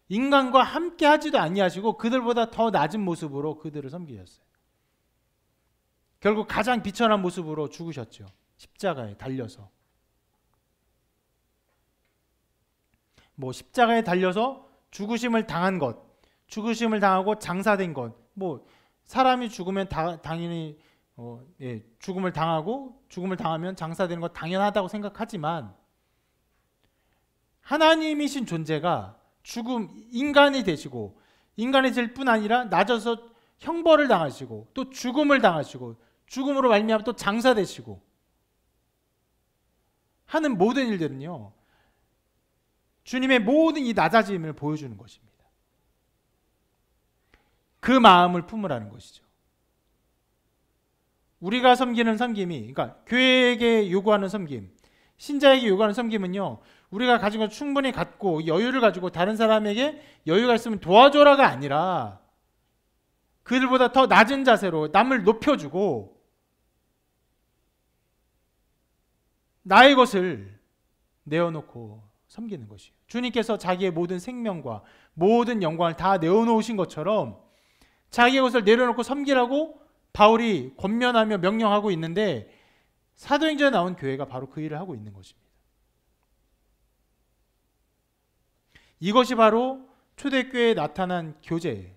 S1: 인간과 함께 하지도 아니하시고 그들보다 더 낮은 모습으로 그들을 섬기셨어요. 결국 가장 비천한 모습으로 죽으셨죠. 십자가에 달려서. 뭐 십자가에 달려서 죽으심을 당한 것, 죽으심을 당하고 장사된 것, 뭐 사람이 죽으면 당연히 죽음을 당하고 죽음을 당하면 장사되는 것 당연하다고 생각하지만, 하나님이신 존재가 인간이 되시고 인간이 될 뿐 아니라 낮아서 형벌을 당하시고 또 죽음을 당하시고 죽음으로 말미암아 또 장사되시고 하는 모든 일들은요, 주님의 모든 이 낮아짐을 보여주는 것입니다. 그 마음을 품으라는 것이죠. 우리가 섬기는 섬김이, 그러니까 교회에게 요구하는 섬김, 신자에게 요구하는 섬김은요, 우리가 가진 걸 충분히 갖고 여유를 가지고 다른 사람에게 여유가 있으면 도와줘라가 아니라 그들보다 더 낮은 자세로 남을 높여주고 나의 것을 내어놓고 섬기는 것이에요. 주님께서 자기의 모든 생명과 모든 영광을 다 내어놓으신 것처럼 자기의 것을 내려놓고 섬기라고 바울이 권면하며 명령하고 있는데, 사도행전에 나온 교회가 바로 그 일을 하고 있는 것입니다. 이것이 바로 초대교회에 나타난 교제예요.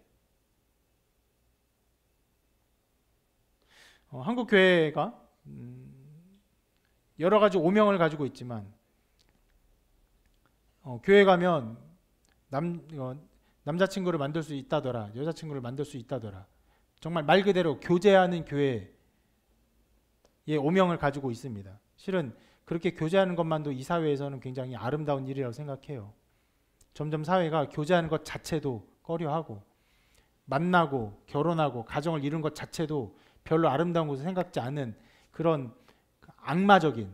S1: 한국 교회가 여러 가지 오명을 가지고 있지만, 교회 가면 남자친구를 만들 수 있다더라, 여자친구를 만들 수 있다더라, 정말 말 그대로 교제하는 교회의 오명을 가지고 있습니다. 실은 그렇게 교제하는 것만도 이 사회에서는 굉장히 아름다운 일이라고 생각해요. 점점 사회가 교제하는 것 자체도 꺼려하고 만나고 결혼하고 가정을 이룬 것 자체도 별로 아름다운 것을 생각지 않는 그런 악마적인,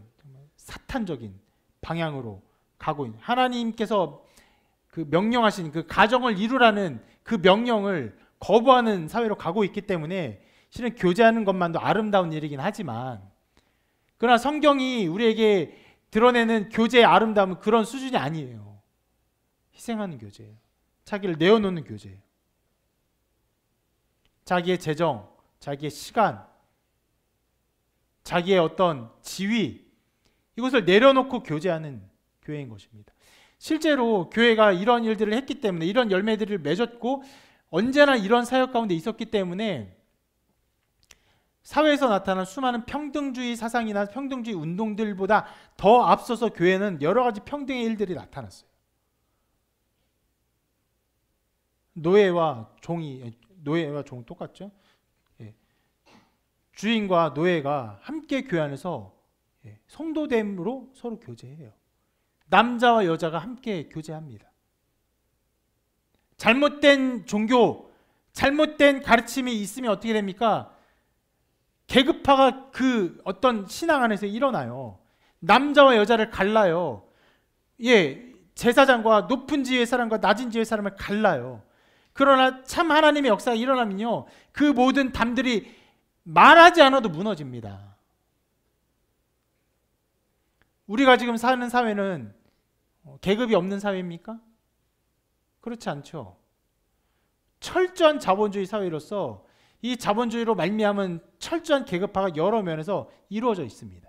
S1: 사탄적인 방향으로 가고 있는, 하나님께서 그 명령하신 그 가정을 이루라는 그 명령을 거부하는 사회로 가고 있기 때문에 실은 교제하는 것만도 아름다운 일이긴 하지만, 그러나 성경이 우리에게 드러내는 교제의 아름다움은 그런 수준이 아니에요. 희생하는 교제예요. 자기를 내어놓는 교제예요. 자기의 재정, 자기의 시간, 자기의 어떤 지위, 이것을 내려놓고 교제하는 교회인 것입니다. 실제로 교회가 이런 일들을 했기 때문에, 이런 열매들을 맺었고 언제나 이런 사역 가운데 있었기 때문에 사회에서 나타난 수많은 평등주의 사상이나 평등주의 운동들보다 더 앞서서 교회는 여러 가지 평등의 일들이 나타났어요. 노예와 종 똑같죠? 주인과 노예가 함께 교회 안에서 성도됨으로 서로 교제해요. 남자와 여자가 함께 교제합니다. 잘못된 종교, 잘못된 가르침이 있으면 어떻게 됩니까? 계급화가 그 어떤 신앙 안에서 일어나요. 남자와 여자를 갈라요. 제사장과 높은 지위의 사람과 낮은 지위의 사람을 갈라요. 그러나 참 하나님의 역사가 일어나면요, 그 모든 담들이 말하지 않아도 무너집니다. 우리가 지금 사는 사회는 계급이 없는 사회입니까? 그렇지 않죠. 철저한 자본주의 사회로서 이 자본주의로 말미암은 철저한 계급화가 여러 면에서 이루어져 있습니다.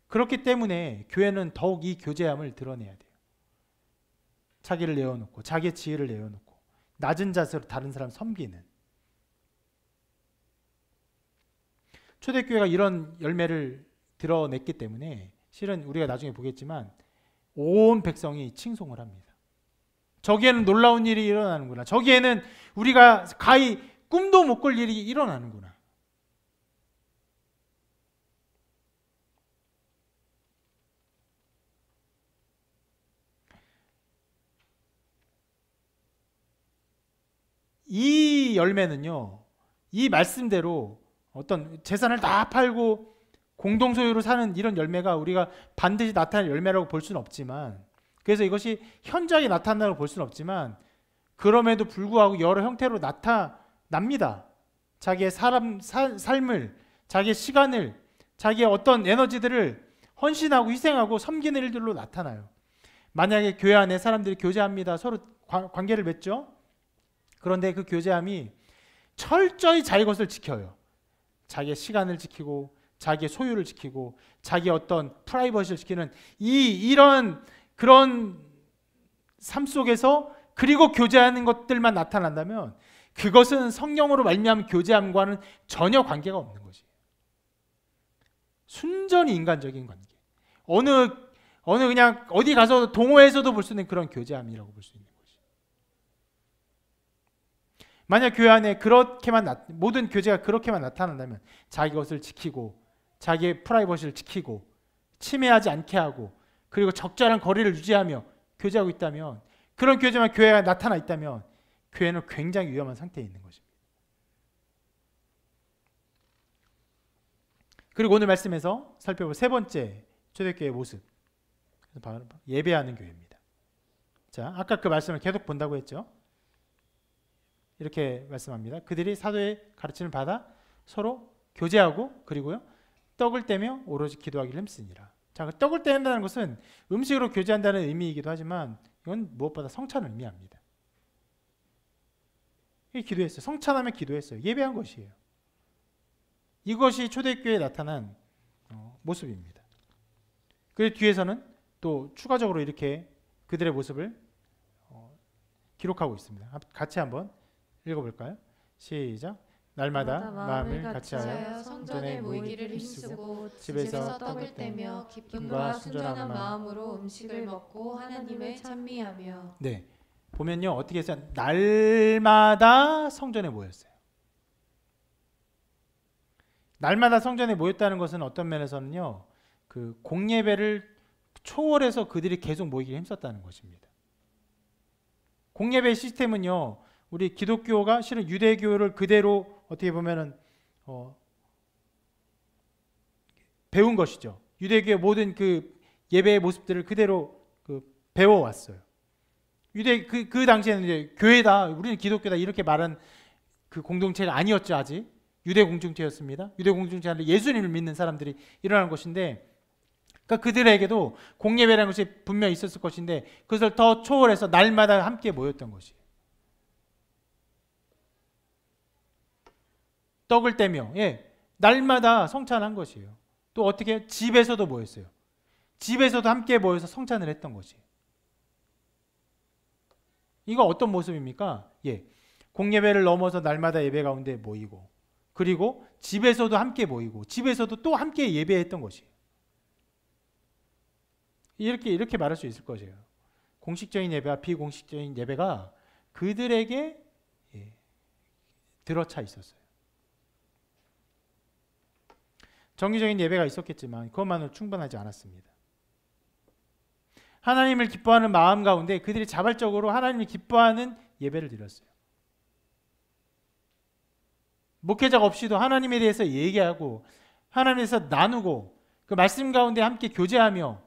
S1: 그렇기 때문에 교회는 더욱 이 교제함을 드러내야 돼요. 자기를 내어놓고, 자기의 지혜를 내어놓고 낮은 자세로 다른 사람 섬기는, 초대교회가 이런 열매를 드러냈기 때문에 실은 우리가 나중에 보겠지만 온 백성이 칭송을 합니다. 저기에는 놀라운 일이 일어나는구나. 저기에는 우리가 가히 꿈도 못 꿀 일이 일어나는구나. 이 열매는요, 이 말씀대로 어떤 재산을 다 팔고 공동소유로 사는 이런 열매가 우리가 반드시 나타날 열매라고 볼 수는 없지만, 그래서 이것이 현저하게 나타난다고 볼 수는 없지만, 그럼에도 불구하고 여러 형태로 나타납니다. 자기의 삶을, 자기의 시간을, 자기의 어떤 에너지들을 헌신하고 희생하고 섬기는 일들로 나타나요. 만약에 교회 안에 사람들이 교제합니다. 서로 관계를 맺죠. 그런데 그 교제함이 철저히 자기 것을 지켜요. 자기의 시간을 지키고 자기의 소유를 지키고 자기의 어떤 프라이버시를 지키는 이런 그런 삶 속에서, 그리고 교제하는 것들만 나타난다면 그것은 성령으로 말미암은 교제함과는 전혀 관계가 없는 것이에요. 순전히 인간적인 관계. 어느 그냥 어디 가서 동호회에서도 볼 수 있는 그런 교제함이라고 볼 수 있는 것이. 만약 교회 안에 모든 교제가 그렇게만 나타난다면 자기 것을 지키고 자기의 프라이버시를 지키고 침해하지 않게 하고 그리고 적절한 거리를 유지하며 교제하고 있다면, 그런 교제만 교회가 나타나 있다면 교회는 굉장히 위험한 상태에 있는 것입니다. 그리고 오늘 말씀에서 살펴볼 세 번째 초대교회의 모습, 바로 예배하는 교회입니다. 자, 아까 그 말씀을 계속 본다고 했죠. 이렇게 말씀합니다. 그들이 사도의 가르침을 받아 서로 교제하고 그리고요 떡을 떼며 오로지 기도하기를 힘쓰니라. 자, 그 떡을 떼는다는 것은 음식으로 교제한다는 의미이기도 하지만 이건 무엇보다 성찬을 의미합니다. 기도했어요. 성찬하면 기도했어요. 예배한 것이에요. 이것이 초대교회에 나타난 모습입니다. 그리고 뒤에서는 또 추가적으로 이렇게 그들의 모습을 기록하고 있습니다. 같이 한번 읽어볼까요? 시작. 날마다 마음을 같이하여
S2: 성전에 모이기를 힘쓰고 집에서 떡을 떼며 기쁨과 순전한 마음으로 음식을 먹고 하나님을 찬미하며.
S1: 네, 보면요 어떻게 했어요? 날마다 성전에 모였어요. 날마다 성전에 모였다는 것은 어떤 면에서는요, 그 공예배를 초월해서 그들이 계속 모이기를 힘썼다는 것입니다. 공예배 시스템은요, 우리 기독교가 실은 유대교를 그대로 어떻게 보면은 배운 것이죠. 유대교의 모든 그 예배의 모습들을 그대로 배워왔어요. 그 당시에는 이제 교회다, 우리는 기독교다 이렇게 말한 그 공동체가 아니었죠. 아직 유대 공동체였습니다. 유대 공동체 안에 예수님을 믿는 사람들이 일어난 것인데, 그러니까 그들에게도 공예배라는 것이 분명히 있었을 것인데 그것을 더 초월해서 날마다 함께 모였던 것이에요. 떡을 떼며, 날마다 성찬한 것이에요. 또 어떻게 집에서도 모였어요. 집에서도 함께 모여서 성찬을 했던 것이에요. 이거 어떤 모습입니까? 공예배를 넘어서 날마다 예배 가운데 모이고, 그리고 집에서도 함께 모이고, 집에서도 또 함께 예배했던 것이에요. 이렇게 말할 수 있을 것이에요. 공식적인 예배와 비공식적인 예배가 그들에게 들어차 있었어요. 정기적인 예배가 있었겠지만 그것만으로 충분하지 않았습니다. 하나님을 기뻐하는 마음 가운데 그들이 자발적으로 하나님을 기뻐하는 예배를 드렸어요. 목회자가 없이도 하나님에 대해서 얘기하고 하나님에 대해서 나누고 그 말씀 가운데 함께 교제하며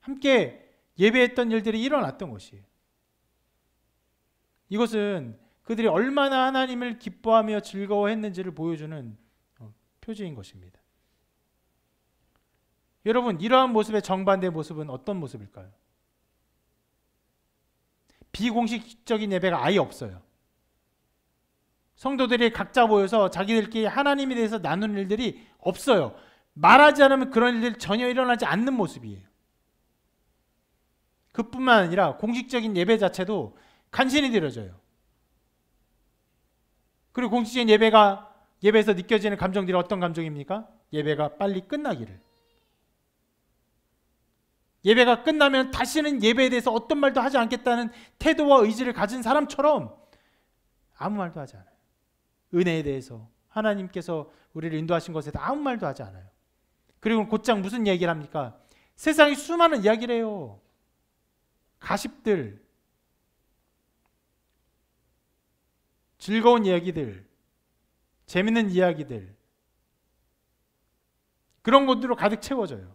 S1: 함께 예배했던 일들이 일어났던 것이에요. 이것은 그들이 얼마나 하나님을 기뻐하며 즐거워했는지를 보여주는 표지인 것입니다. 여러분, 이러한 모습의 정반대의 모습은 어떤 모습일까요? 비공식적인 예배가 아예 없어요. 성도들이 각자 모여서 자기들끼리 하나님에 대해서 나누는 일들이 없어요. 말하지 않으면 그런 일들이 전혀 일어나지 않는 모습이에요. 그뿐만 아니라 공식적인 예배 자체도 간신히 드려져요. 그리고 공식적인 예배에서 느껴지는 감정들이 어떤 감정입니까? 예배가 빨리 끝나기를. 예배가 끝나면 다시는 예배에 대해서 어떤 말도 하지 않겠다는 태도와 의지를 가진 사람처럼 아무 말도 하지 않아요. 은혜에 대해서, 하나님께서 우리를 인도하신 것에 대해서 아무 말도 하지 않아요. 그리고 곧장 무슨 얘기를 합니까? 세상에 수많은 이야기를 해요. 가십들, 즐거운 이야기들, 재밌는 이야기들, 그런 것들로 가득 채워져요.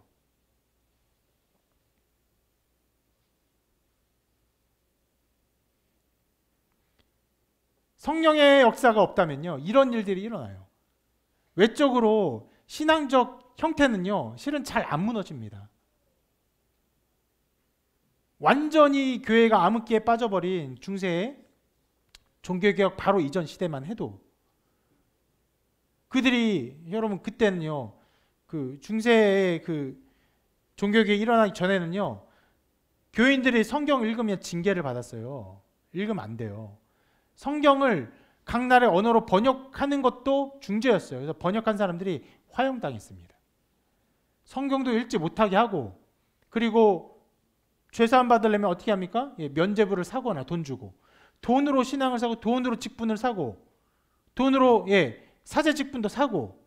S1: 성령의 역사가 없다면요, 이런 일들이 일어나요. 외적으로 신앙적 형태는요, 실은 잘 안 무너집니다. 완전히 교회가 암흑기에 빠져버린 중세의 종교개혁 바로 이전 시대만 해도 그들이, 여러분 그때는요, 그 중세의 그 종교개혁이 일어나기 전에는요, 교인들이 성경 읽으면 징계를 받았어요. 읽으면 안 돼요. 성경을 각 나라의 언어로 번역하는 것도 중죄였어요. 그래서 번역한 사람들이 화형당했습니다. 성경도 읽지 못하게 하고, 그리고 죄사함 받으려면 어떻게 합니까? 면죄부를 사거나 돈 주고, 돈으로 신앙을 사고, 돈으로 직분을 사고, 돈으로 사제 직분도 사고,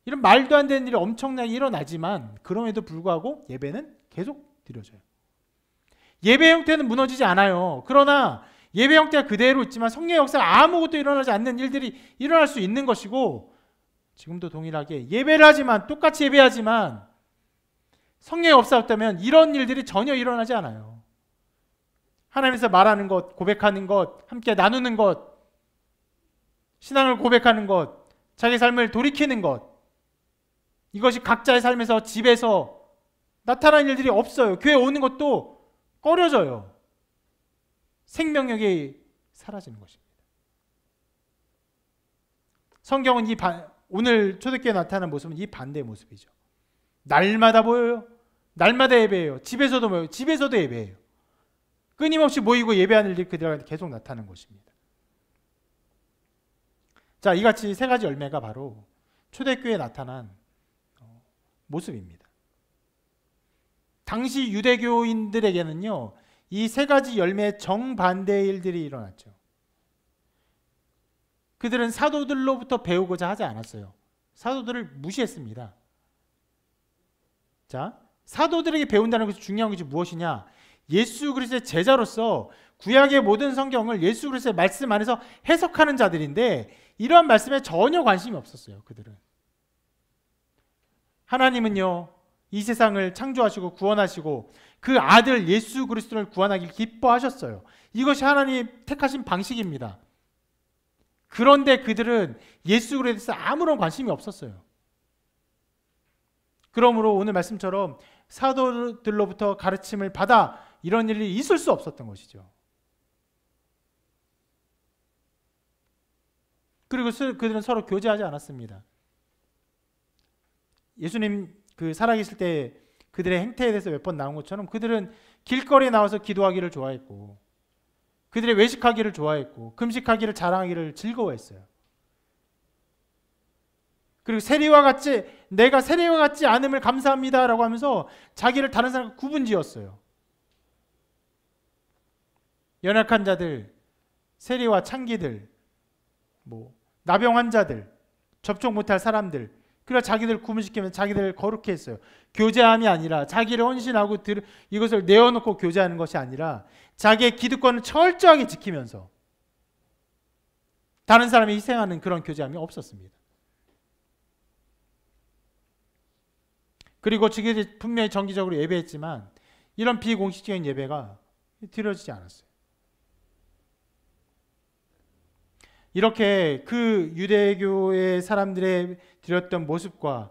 S1: 이런 말도 안 되는 일이 엄청나게 일어나지만 그럼에도 불구하고 예배는 계속 드려져요. 예배 형태는 무너지지 않아요. 그러나 예배 형태가 그대로 있지만 성령의 역사가 아무것도 일어나지 않는 일들이 일어날 수 있는 것이고, 지금도 동일하게 예배를 하지만, 똑같이 예배하지만 성령의 역사가 없다면 이런 일들이 전혀 일어나지 않아요. 하나님께서 말하는 것, 고백하는 것, 함께 나누는 것, 신앙을 고백하는 것, 자기 삶을 돌이키는 것, 이것이 각자의 삶에서, 집에서 나타나는 일들이 없어요. 교회 오는 것도 꺼려져요. 생명력이 사라지는 것입니다. 성경은 오늘 초대교회에 나타나는 모습은 이 반대의 모습이죠. 날마다 보여요. 날마다 예배해요. 집에서도 모여요. 집에서도 예배해요. 끊임없이 모이고 예배하는 일들이 그들한테 계속 나타나는 것입니다. 자, 이같이 세 가지 열매가 바로 초대교회에 나타난 모습입니다. 당시 유대교인들에게는요, 이 세 가지 열매의 정반대의 일들이 일어났죠. 그들은 사도들로부터 배우고자 하지 않았어요. 사도들을 무시했습니다. 자, 사도들에게 배운다는 것이 중요한 것이 무엇이냐? 예수 그리스도의 제자로서 구약의 모든 성경을 예수 그리스도의 말씀 안에서 해석하는 자들인데, 이러한 말씀에 전혀 관심이 없었어요. 그들은. 하나님은요, 이 세상을 창조하시고 구원하시고 그 아들 예수 그리스도를 구원하길 기뻐하셨어요. 이것이 하나님 택하신 방식입니다. 그런데 그들은 예수 그리스도에 대해서 아무런 관심이 없었어요. 그러므로 오늘 말씀처럼 사도들로부터 가르침을 받아 이런 일이 있을 수 없었던 것이죠. 그리고 그들은 서로 교제하지 않았습니다. 예수님 살아계실 때 그들의 행태에 대해서 몇 번 나온 것처럼 그들은 길거리에 나와서 기도하기를 좋아했고, 그들의 외식하기를 좋아했고, 금식하기를 자랑하기를 즐거워했어요. 그리고 내가 세리와 같지 않음을 감사합니다라고 하면서 자기를 다른 사람과 구분지었어요. 연약한 자들, 세리와 창기들, 나병 환자들, 접촉 못할 사람들, 그래서 자기들 구분시키면 자기들을 거룩해 했어요. 교제함이 아니라, 자기를 헌신하고 이것을 내어놓고 교제하는 것이 아니라 자기의 기득권을 철저하게 지키면서 다른 사람이 희생하는 그런 교제함이 없었습니다. 그리고 지금까지 분명히 정기적으로 예배했지만 이런 비공식적인 예배가 드려지지 않았어요. 이렇게 그 유대교의 사람들의 드렸던 모습과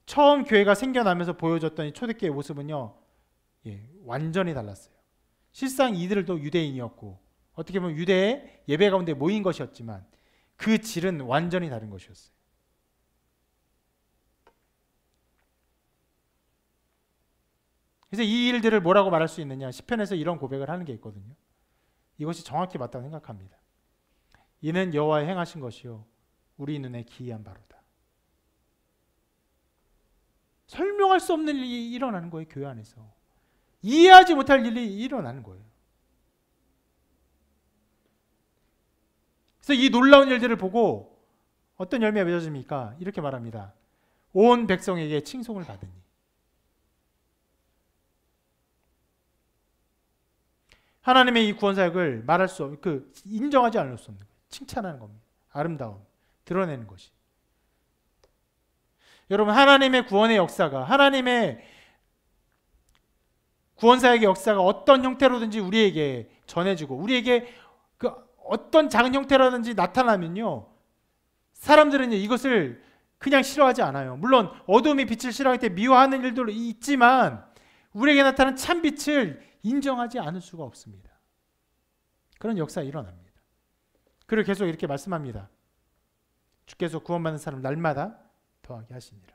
S1: 처음 교회가 생겨나면서 보여줬던 이 초대교회의 모습은요, 완전히 달랐어요. 실상 이들도 유대인이었고 어떻게 보면 유대의 예배 가운데 모인 것이었지만 그 질은 완전히 다른 것이었어요. 그래서 이 일들을 뭐라고 말할 수 있느냐? 시편에서 이런 고백을 하는 게 있거든요. 이것이 정확히 맞다고 생각합니다. 이는 여호와의 행하신 것이요 우리 눈에 기이한 바로다. 설명할 수 없는 일이 일어나는 거예요. 교회 안에서 이해하지 못할 일이 일어나는 거예요. 그래서 이 놀라운 일들을 보고 어떤 열매가 맺어집니까? 이렇게 말합니다. 온 백성에게 칭송을 받으니. 하나님의 이 구원 사역을 인정하지 않을 수 없는 거예요. 칭찬하는 겁니다. 아름다움, 드러내는 것이. 여러분, 하나님의 구원의 역사가, 하나님의 구원사역의 역사가 어떤 형태로든지 우리에게 전해지고 우리에게 그 어떤 작은 형태라든지 나타나면요, 사람들은 이것을 그냥 싫어하지 않아요. 물론 어둠이 빛을 싫어할 때 미워하는 일도 있지만 우리에게 나타나는 참 빛을 인정하지 않을 수가 없습니다. 그런 역사가 일어납니다. 그리고 계속 이렇게 말씀합니다. 주께서 구원받는 사람 날마다 더하게 하시니라.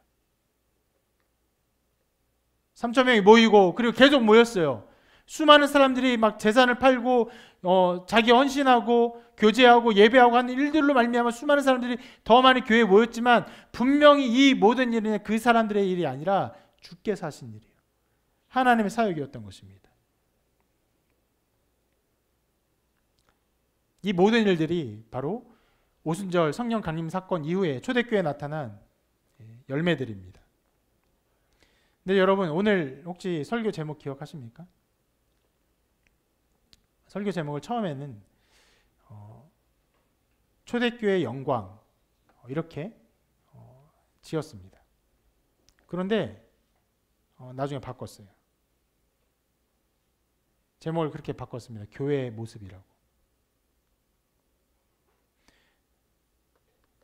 S1: 3,000명이 모이고 그리고 계속 모였어요. 수많은 사람들이 막 재산을 팔고 자기 헌신하고 교제하고 예배하고 하는 일들로 말미암아 수많은 사람들이 더 많이 교회에 모였지만 분명히 이 모든 일은 그 사람들의 일이 아니라 주께서 하신 일이에요. 하나님의 사역이었던 것입니다. 이 모든 일들이 바로 오순절 성령 강림 사건 이후에 초대교회에 나타난 열매들입니다. 근데 여러분, 오늘 혹시 설교 제목 기억하십니까? 설교 제목을 처음에는 초대교회의 영광 이렇게 지었습니다. 그런데 나중에 바꿨어요. 제목을 그렇게 바꿨습니다. 교회의 모습이라고.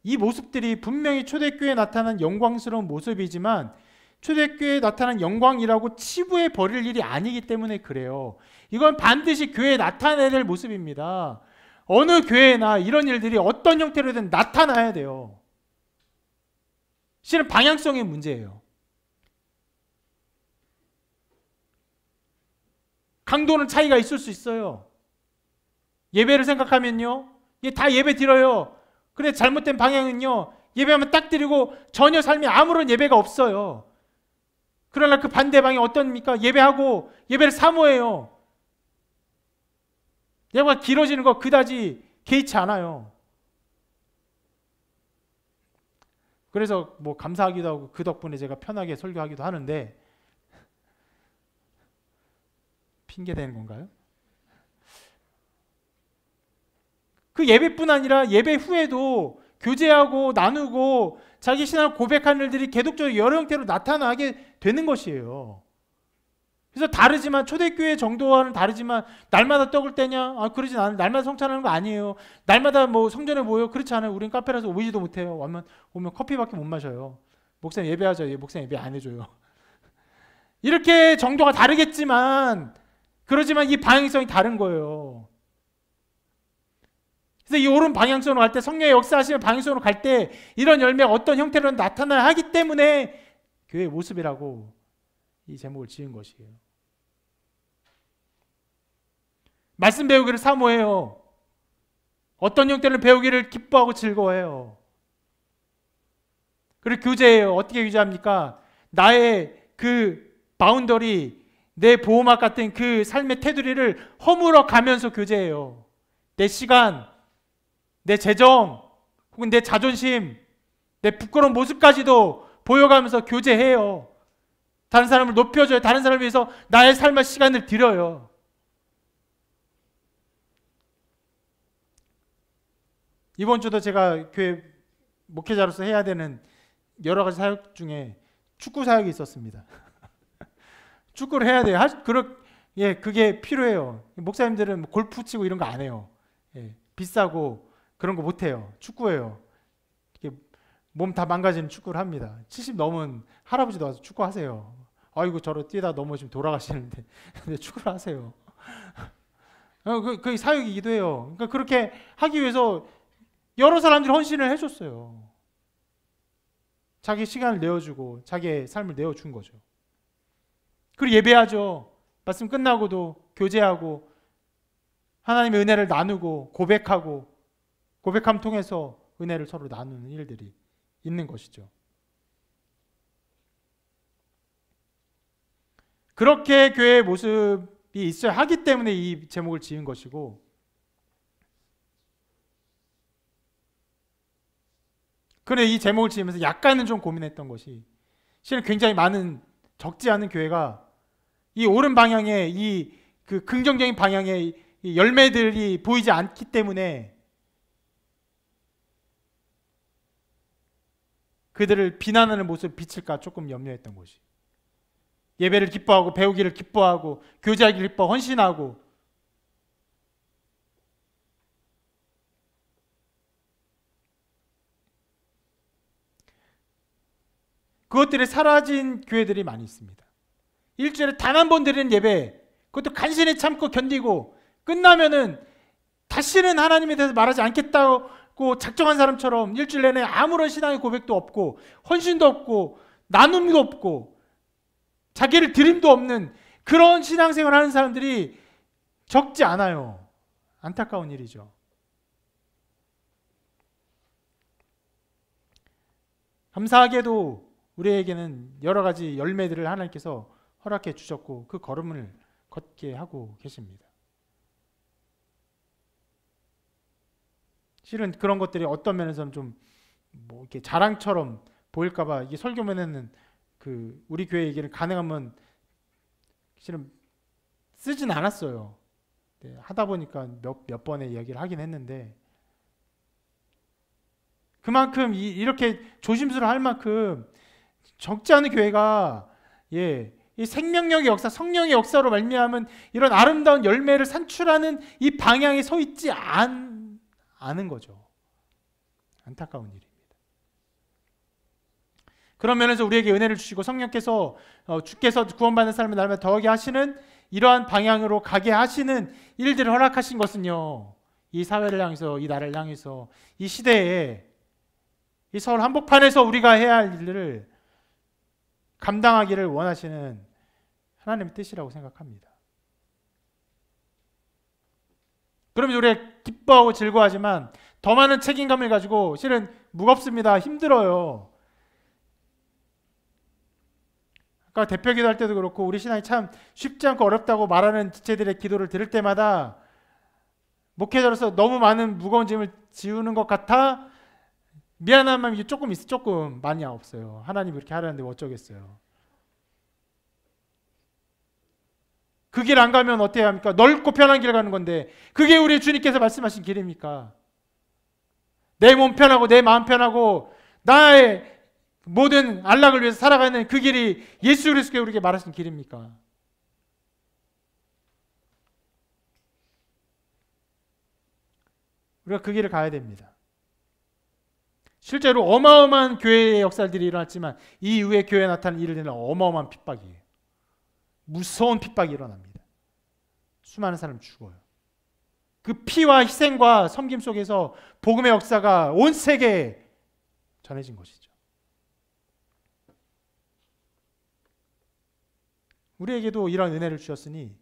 S1: 이 모습들이 분명히 초대교회에 나타난 영광스러운 모습이지만 초대교회에 나타난 영광이라고 치부해 버릴 일이 아니기 때문에 그래요. 이건 반드시 교회에 나타나야 될 모습입니다. 어느 교회나 이런 일들이 어떤 형태로든 나타나야 돼요. 실은 방향성의 문제예요. 강도는 차이가 있을 수 있어요. 예배를 생각하면요, 다 예배 드려요. 근데 잘못된 방향은요, 예배하면 딱 드리고 전혀 삶에 아무런 예배가 없어요. 그러나 그 반대 방향이 어떻습니까? 예배하고 예배를 사모해요. 예배가 길어지는 거 그다지 개의치 않아요. 그래서 뭐 감사하기도 하고 그 덕분에 제가 편하게 설교하기도 하는데, 핑계 대는 건가요? 그 예배뿐 아니라 예배 후에도 교제하고 나누고 자기 신앙을 고백하는 일들이 계속적으로 여러 형태로 나타나게 되는 것이에요. 그래서 다르지만 초대교회 정도와는 다르지만 날마다 떡을 떼냐? 그러진 않아요. 날마다 성찬하는 거 아니에요. 날마다 뭐 성전에 모여? 그렇지 않아요. 우린 카페라서 오지도 못해요. 오면 커피밖에 못 마셔요. 목사님 예배하죠. 목사님 예배 안 해줘요. 이렇게 정도가 다르겠지만 그러지만 이 방향성이 다른 거예요. 그래서 이 옳은 방향성으로 갈 때, 성령의 역사하시는 방향성으로 갈 때 이런 열매가 어떤 형태로 나타나야 하기 때문에 교회의 모습이라고 이 제목을 지은 것이에요. 말씀 배우기를 사모해요. 어떤 형태를 배우기를 기뻐하고 즐거워해요. 그리고 교제해요. 어떻게 교제합니까? 나의 그 바운더리, 내 보호막 같은 그 삶의 테두리를 허물어 가면서 교제해요. 내 시간, 내 재정, 혹은 내 자존심, 내 부끄러운 모습까지도 보여가면서 교제해요. 다른 사람을 높여줘요. 다른 사람을 위해서 나의 삶과 시간을 드려요. 이번 주도 제가 교회 목회자로서 해야 되는 여러 가지 사역 중에 축구 사역이 있었습니다. 축구를 해야 돼요. 그게 필요해요. 목사님들은 골프 치고 이런 거 안 해요. 비싸고 그런 거 못 해요. 축구예요. 몸 다 망가지는 축구를 합니다. 70 넘은 할아버지도 와서 축구 하세요. 아이고 저러 뛰다 넘어지면 돌아가시는데 근데 축구를 하세요. 그 사역이기도 해요. 그러니까 그렇게 하기 위해서 여러 사람들이 헌신을 해줬어요. 자기 시간을 내어주고 자기의 삶을 내어준 거죠. 그리고 예배하죠. 말씀 끝나고도 교제하고 하나님의 은혜를 나누고 고백하고 고백함 통해서 은혜를 서로 나누는 일들이 있는 것이죠. 그렇게 교회의 모습이 있어야 하기 때문에 이 제목을 지은 것이고, 그런데 이 제목을 지으면서 약간은 좀 고민했던 것이, 실은 굉장히 많은 적지 않은 교회가 이 옳은 방향에 그 긍정적인 방향의 이 열매들이 보이지 않기 때문에 그들을 비난하는 모습을 비칠까 조금 염려했던 것이. 예배를 기뻐하고 배우기를 기뻐하고 교제하기를 기뻐 헌신하고 그것들이 사라진 교회들이 많이 있습니다. 일주일에 단 한 번 드리는 예배, 그것도 간신히 참고 견디고 끝나면은 다시는 하나님에 대해서 말하지 않겠다고 작정한 사람처럼 일주일 내내 아무런 신앙의 고백도 없고 헌신도 없고 나눔도 없고 자기를 드림도 없는 그런 신앙생활을 하는 사람들이 적지 않아요. 안타까운 일이죠. 감사하게도 우리에게는 여러 가지 열매들을 하나님께서 허락해 주셨고 그 걸음을 걷게 하고 계십니다. 실은 그런 것들이 어떤 면에서는 좀 뭐 이렇게 자랑처럼 보일까봐 이게 설교면에는 그 우리 교회 얘기를 가능하면 실은 쓰진 않았어요. 네, 하다 보니까 몇 번의 이야기를 하긴 했는데 그만큼 이렇게 조심스러워 할 만큼 적지 않은 교회가 이 생명력의 역사, 성령의 역사로 말미암은 이런 아름다운 열매를 산출하는 이 방향에 서 있지 않은 거죠. 안타까운 일입니다. 그런 면에서 우리에게 은혜를 주시고 성령께서 주께서 구원받는 사람을 날마다 더하게 하시는 이러한 방향으로 가게 하시는 일들을 허락하신 것은요. 이 사회를 향해서, 이 나라를 향해서, 이 시대에 이 서울 한복판에서 우리가 해야 할 일들을 감당하기를 원하시는 하나님의 뜻이라고 생각합니다. 그러면 우리가 기뻐하고 즐거워하지만 더 많은 책임감을 가지고 실은 무겁습니다. 힘들어요. 아까 대표 기도할 때도 그렇고 우리 신앙이 참 쉽지 않고 어렵다고 말하는 지체들의 기도를 들을 때마다 목회자로서 너무 많은 무거운 짐을 지우는 것 같아 미안한 마음이 조금 있어. 조금 많이 없어요. 하나님 이렇게 하라는데 어쩌겠어요. 그 길 안 가면 어때야 합니까? 넓고 편한 길 가는 건데 그게 우리 주님께서 말씀하신 길입니까? 내 몸 편하고 내 마음 편하고 나의 모든 안락을 위해서 살아가는 그 길이 예수 그리스도께 우리에게 말하신 길입니까? 우리가 그 길을 가야 됩니다. 실제로 어마어마한 교회의 역사들이 일어났지만 이 이후에 교회에 나타난 일들은 어마어마한 핍박이에요. 무서운 핍박이 일어납니다. 수많은 사람이 죽어요. 그 피와 희생과 섬김 속에서 복음의 역사가 온 세계에 전해진 것이죠. 우리에게도 이런 은혜를 주셨으니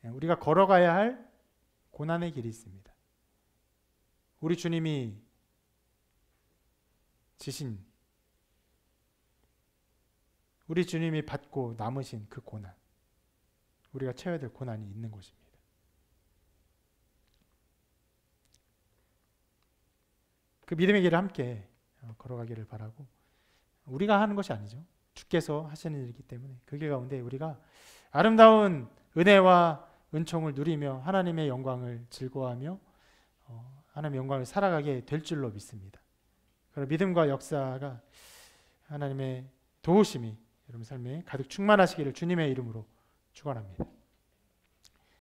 S1: 우리가 걸어가야 할 고난의 길이 있습니다. 우리 주님이 지신 우리 주님이 받고 남으신 그 고난, 우리가 채워야 될 고난이 있는 것입니다. 그 믿음의 길을 함께 걸어가기를 바라고 우리가 하는 것이 아니죠. 주께서 하시는 일이기 때문에 그 길 가운데 우리가 아름다운 은혜와 은총을 누리며 하나님의 영광을 즐거워하며 하나님의 영광을 살아가게 될 줄로 믿습니다. 그런 믿음과 역사가 하나님의 도우심이 여러분 삶에 가득 충만하시기를 주님의 이름으로 축원합니다.